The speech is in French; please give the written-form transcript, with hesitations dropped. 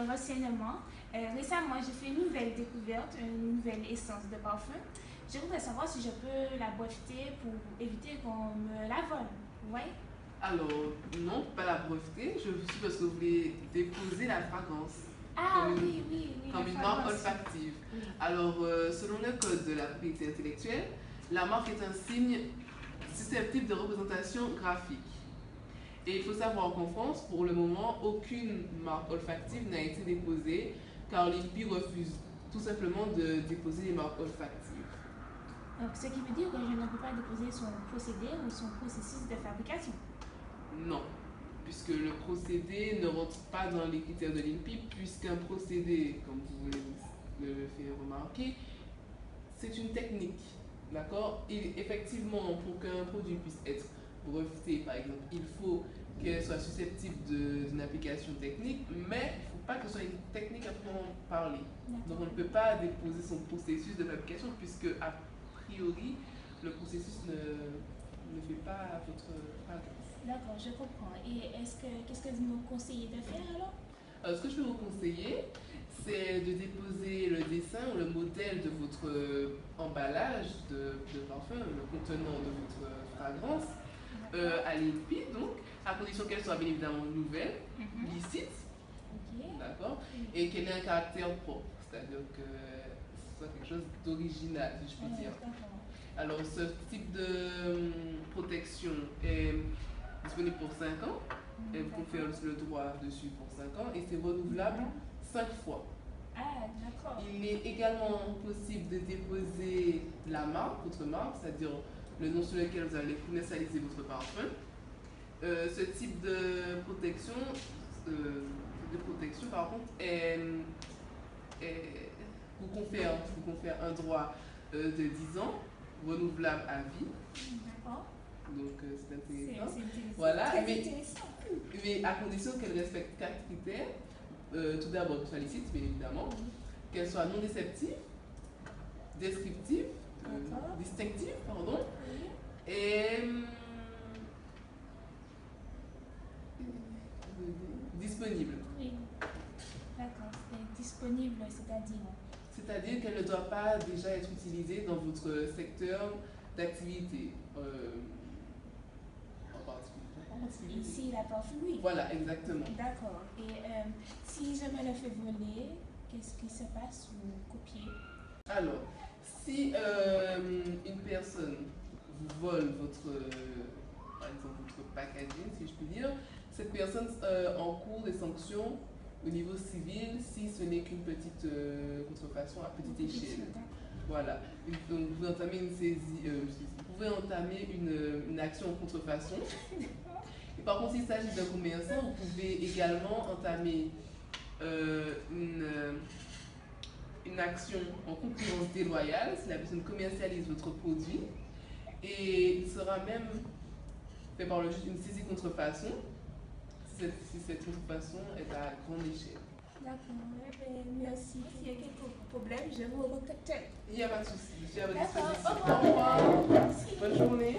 renseignements. Récemment, j'ai fait une nouvelle découverte, une nouvelle essence de parfum. Je voudrais savoir si je peux la breveter pour éviter qu'on me la vole. Vous voyez? Alors, non, pas la breveter. Je suis parce que vous voulez déposer la fragrance Ah comme oui, oui, oui. comme la une marque fragrance. olfactive. Oui. Alors, selon le code de la propriété intellectuelle, la marque est un signe susceptible de représentation graphique. Et il faut savoir qu'en France, pour le moment, aucune marque olfactive n'a été déposée car l'INPI refuse tout simplement de déposer les marques olfactives. Donc, ce qui veut dire que je ne peux pas déposer son procédé ou son processus de fabrication. Non, puisque le procédé ne rentre pas dans les critères de l'INPI, puisqu'un procédé, comme vous le faire remarquer, c'est une technique. D'accord? Et effectivement, pour qu'un produit puisse être breveté, par exemple, il faut qu'elle soit susceptible d'une application technique, mais il ne faut pas que ce soit une technique à proprement parler. Donc on ne peut pas déposer son processus de fabrication, puisque a priori, le processus ne fait pas votre fragrance. D'accord, je comprends. Et qu'est-ce que vous me conseillez de faire alors? Ce que je peux vous conseiller, c'est de déposer le dessin ou le modèle de votre emballage de parfum, le contenant de votre fragrance, à l'INPI, donc, à condition qu'elle soit bien évidemment nouvelle, licite, d'accord, et qu'elle ait un caractère propre, c'est-à-dire que ce soit quelque chose d'original, si je puis dire. Alors, ce type de protection est disponible pour 5 ans. Elle confère le droit dessus pour 5 ans et c'est renouvelable 5 fois. Ah, d'accord. Il est également possible de déposer la marque, votre marque, c'est-à-dire le nom sur lequel vous allez commercialiser votre parfum. Ce type de protection, par contre, vous confère un droit de 10 ans, renouvelable à vie. D'accord. Donc c'est intéressant. C'est voilà, très intéressant. Mais à condition qu'elle respecte 4 critères. Tout d'abord, qu'elle soit licite, bien évidemment, qu'elle soit non déceptive, descriptive, distinctive, pardon, et disponible. Oui. D'accord, c'est disponible, c'est-à-dire? C'est-à-dire qu'elle ne doit pas déjà être utilisée dans votre secteur d'activité. Ici, la parfumerie. Voilà, exactement. D'accord. Et si je me le fais voler, qu'est-ce qui se passe ou copier? Alors, si une personne vous vole par exemple, votre packaging, si je puis dire, cette personne encourt des sanctions au niveau civil si ce n'est qu'une petite contrefaçon à petite échelle. Voilà. Donc, vous entamez une saisie, vous pouvez entamer une action en contrefaçon. Et par contre, s'il s'agit d'un commerçant, vous pouvez également entamer une action en concurrence déloyale si la personne commercialise votre produit. Et il sera même fait par le juge une saisie contrefaçon si cette contrefaçon est à grande échelle. D'accord, merci. S'il y a quelques problèmes, je vous recontacte. Il n'y a pas de souci, je suis à votre D'accord, disposition. au revoir. Au revoir. Bonne journée.